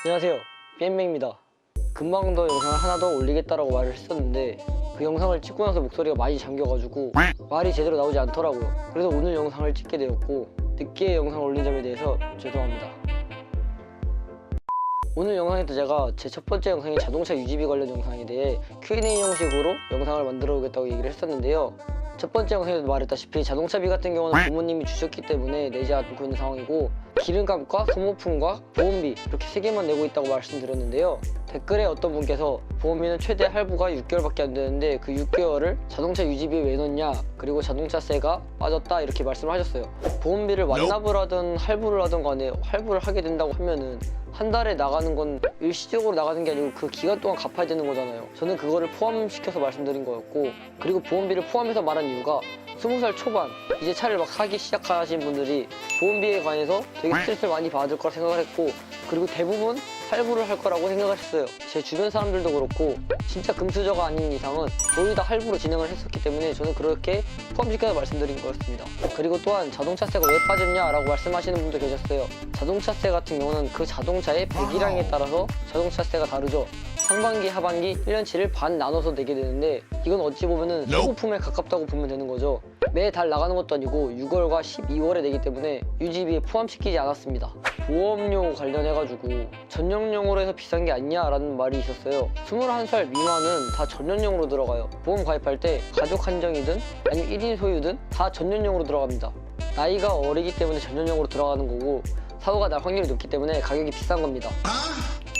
안녕하세요, 삐엠뱅입니다. 금방 더 영상을 하나 더 올리겠다라고 말을 했었는데 그 영상을 찍고 나서 목소리가 많이 잠겨가지고 말이 제대로 나오지 않더라고요. 그래서 오늘 영상을 찍게 되었고 늦게 영상을 올린 점에 대해서 죄송합니다. 오늘 영상에서 제가 제 첫 번째 영상이 자동차 유지비 관련 영상에 대해 Q&A 형식으로 영상을 만들어 오겠다고 얘기를 했었는데요. 첫 번째 영상에도 말했다시피 자동차비 같은 경우는 부모님이 주셨기 때문에 내지 않고 있는 상황이고 기름값과 소모품과 보험비 이렇게 3개만 내고 있다고 말씀드렸는데요. 댓글에 어떤 분께서 보험비는 최대 할부가 6개월밖에 안 되는데 그 6개월을 자동차 유지비에 왜 넣냐, 그리고 자동차세가 빠졌다 이렇게 말씀을 하셨어요. 보험비를 완납을 하든 할부를 하든 간에 할부를 하게 된다고 하면은 한 달에 나가는 건 일시적으로 나가는 게 아니고 그 기간 동안 갚아야 되는 거잖아요. 저는 그거를 포함시켜서 말씀드린 거였고, 그리고 보험비를 포함해서 말한 이유가 20살 초반 이제 차를 막 사기 시작하신 분들이 보험비에 관해서 되게 스트레스를 많이 받을 거라 생각을 했고, 그리고 대부분 할부를 할 거라고 생각을 했어요. 제 주변 사람들도 그렇고 진짜 금수저가 아닌 이상은 거의 다 할부로 진행을 했었기 때문에 저는 그렇게 포함시켜서 말씀드린 거였습니다. 그리고 또한 자동차세가 왜 빠졌냐라고 말씀하시는 분도 계셨어요. 자동차세 같은 경우는 그 자동차의 배기량에 따라서 자동차세가 다르죠. 상반기, 하반기 1년치를 반 나눠서 내게 되는데 이건 어찌 보면은 소모품에 가깝다고 보면 되는 거죠. 매달 나가는 것도 아니고 6월과 12월에 내기 때문에 유지비에 포함시키지 않았습니다. 보험료 관련해가지고 전용용으로 해서 비싼 게 아니냐라는 말이 있었어요. 21살 미만은 다 전용용으로 들어가요. 보험 가입할 때 가족 한정이든 아니면 1인 소유든 다 전용용으로 들어갑니다. 나이가 어리기 때문에 전용용으로 들어가는 거고 사고가 날 확률이 높기 때문에 가격이 비싼 겁니다.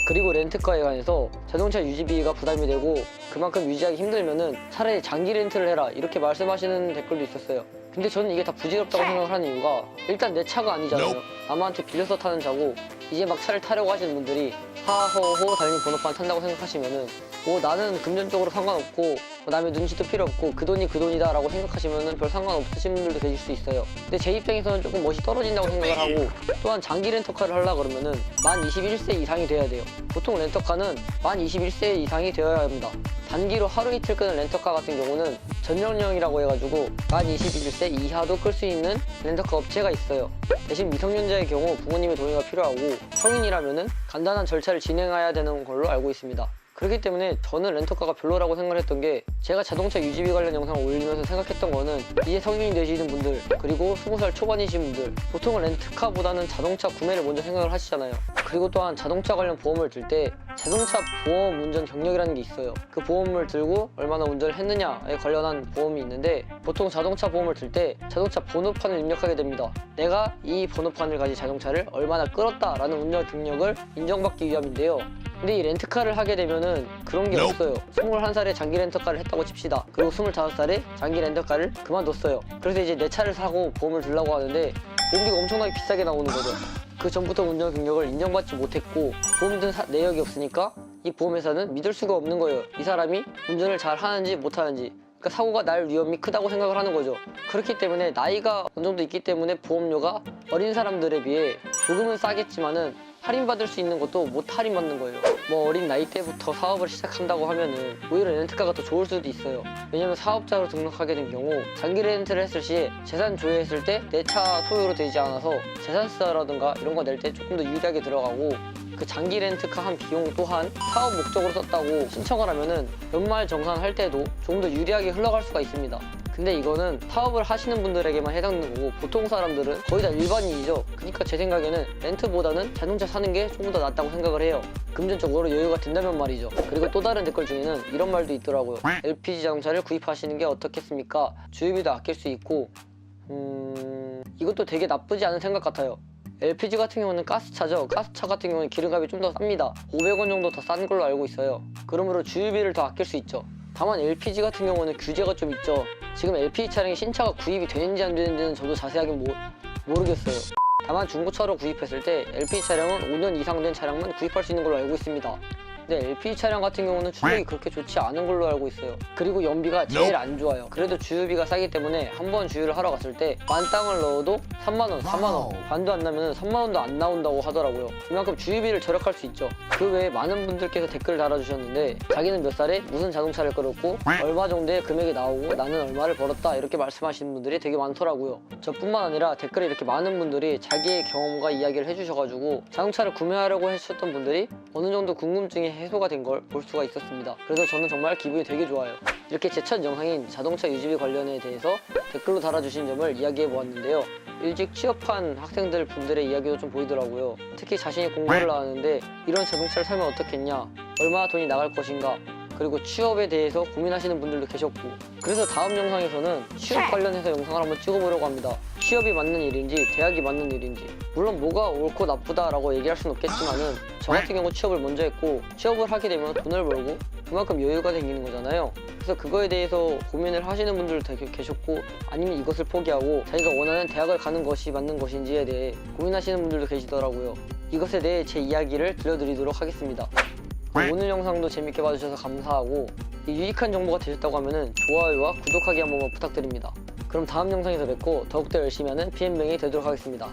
그리고 렌트카에 관해서 자동차 유지비가 부담이 되고 그만큼 유지하기 힘들면은 차라리 장기 렌트를 해라 이렇게 말씀하시는 댓글도 있었어요. 근데 저는 이게 다 부질없다고 생각을 하는 이유가 일단 내 차가 아니잖아요. 남한테 빌려서 타는 차고 이제 막 차를 타려고 하시는 분들이 하허호 달린 번호판 탄다고 생각하시면은 나는 금전적으로 상관없고 남의 눈치도 필요 없고 그 돈이 그 돈이다 라고 생각하시면은 별 상관없으신 분들도 계실 수 있어요. 근데 제 입장에서는 조금 멋이 떨어진다고 생각을 하고, 또한 장기 렌터카를 하려고 그러면은 만 21세 이상이 돼야 돼요. 보통 렌터카는 만 21세 이상이 되어야 합니다. 단기로 하루 이틀 끄는 렌터카 같은 경우는 전용령이라고 해가지고 만 21세 이하도 끌 수 있는 렌터카 업체가 있어요. 대신 미성년자의 경우 부모님의 동의가 필요하고 성인이라면은 간단한 절차를 진행해야 되는 걸로 알고 있습니다. 그렇기 때문에 저는 렌터카가 별로라고 생각을 했던 게, 제가 자동차 유지비 관련 영상을 올리면서 생각했던 거는 이제 성인이 되시는 분들 그리고 20살 초반이신 분들 보통은 렌트카보다는 자동차 구매를 먼저 생각을 하시잖아요. 그리고 또한 자동차 관련 보험을 들 때 자동차 보험 운전 경력이라는 게 있어요. 그 보험을 들고 얼마나 운전을 했느냐에 관련한 보험이 있는데 보통 자동차 보험을 들 때 자동차 번호판을 입력하게 됩니다. 내가 이 번호판을 가진 자동차를 얼마나 끌었다라는 운전 경력을 인정받기 위함인데요. 근데 이 렌트카를 하게 되면은 그런 게 없어요. 21살에 장기 렌터카를 했다고 칩시다. 그리고 25살에 장기 렌터카를 그만뒀어요. 그래서 이제 내 차를 사고 보험을 들려고 하는데 보험비가 엄청나게 비싸게 나오는 거죠. 그 전부터 운전 경력을 인정받지 못했고 보험 든 내역이 없으니까 이 보험회사는 믿을 수가 없는 거예요. 이 사람이 운전을 잘 하는지 못하는지. 그러니까 사고가 날 위험이 크다고 생각을 하는 거죠. 그렇기 때문에 나이가 어느 정도 있기 때문에 보험료가 어린 사람들에 비해 조금은 싸겠지만은 할인받을 수 있는 것도 못 할인받는 거예요. 어린 나이 때부터 사업을 시작한다고 하면은 오히려 렌트카가 더 좋을 수도 있어요. 왜냐면 사업자로 등록하게 된 경우 장기 렌트를 했을 시에 재산 조회했을 때 내 차 소유로 되지 않아서 재산세라든가 이런 거 낼 때 조금 더 유리하게 들어가고, 그 장기 렌트카 한 비용 또한 사업 목적으로 썼다고 신청을 하면은 연말 정산할 때도 조금 더 유리하게 흘러갈 수가 있습니다. 근데 이거는 사업을 하시는 분들에게만 해당되는 거고 보통 사람들은 거의 다 일반인이죠. 그러니까 제 생각에는 렌트보다는 자동차 사는 게 조금 더 낫다고 생각을 해요. 금전적으로 여유가 된다면 말이죠. 그리고 또 다른 댓글 중에는 이런 말도 있더라고요. LPG 자동차를 구입하시는 게 어떻겠습니까? 주유비도 아낄 수 있고 이것도 되게 나쁘지 않은 생각 같아요. LPG 같은 경우는 가스차죠. 가스차 같은 경우는 기름값이 좀 더 쌉니다. 500원 정도 더 싼 걸로 알고 있어요. 그러므로 주유비를 더 아낄 수 있죠. 다만 LPG 같은 경우는 규제가 좀 있죠. 지금 LPG 차량이 신차가 구입이 되는지 안 되는지는 저도 자세하게 모르겠어요. 다만 중고차로 구입했을 때 LPG 차량은 5년 이상 된 차량만 구입할 수 있는 걸로 알고 있습니다. 근데 LPG 차량 같은 경우는 추력이 그렇게 좋지 않은 걸로 알고 있어요. 그리고 연비가 제일 안 좋아요. 그래도 주유비가 싸기 때문에 한 번 주유를 하러 갔을 때 만땅을 넣어도 3만원, 4만원, 반도 안 나면 3만원도 안 나온다고 하더라고요. 그만큼 주유비를 절약할 수 있죠. 그 외에 많은 분들께서 댓글을 달아주셨는데 자기는 몇 살에 무슨 자동차를 끌었고 얼마 정도의 금액이 나오고 나는 얼마를 벌었다 이렇게 말씀하시는 분들이 되게 많더라고요. 저뿐만 아니라 댓글에 이렇게 많은 분들이 자기의 경험과 이야기를 해주셔가지고 자동차를 구매하려고 하셨던 분들이 어느 정도 궁금증이 해소가 된 걸 볼 수가 있었습니다. 그래서 저는 정말 기분이 되게 좋아요. 이렇게 제 첫 영상인 자동차 유지비 관련에 대해서 댓글로 달아주신 점을 이야기해 보았는데요. 일찍 취업한 학생들 분들의 이야기도 좀 보이더라고요. 특히 자신이 공부를 하는데 이런 자동차를 사면 어떻겠냐, 얼마나 돈이 나갈 것인가, 그리고 취업에 대해서 고민하시는 분들도 계셨고, 그래서 다음 영상에서는 취업 관련해서 영상을 한번 찍어보려고 합니다. 취업이 맞는 일인지 대학이 맞는 일인지, 물론 뭐가 옳고 나쁘다라고 얘기할 수는 없겠지만은 저 같은 경우 취업을 먼저 했고 취업을 하게 되면 돈을 벌고 그만큼 여유가 생기는 거잖아요. 그래서 그거에 대해서 고민을 하시는 분들도 되게 계셨고, 아니면 이것을 포기하고 자기가 원하는 대학을 가는 것이 맞는 것인지에 대해 고민하시는 분들도 계시더라고요. 이것에 대해 제 이야기를 들려드리도록 하겠습니다. 오늘 영상도 재밌게 봐주셔서 감사하고, 유익한 정보가 되셨다고 하면 좋아요와 구독하기 한 번만 부탁드립니다. 그럼 다음 영상에서 뵙고 더욱더 열심히 하는 PM뱅이 되도록 하겠습니다.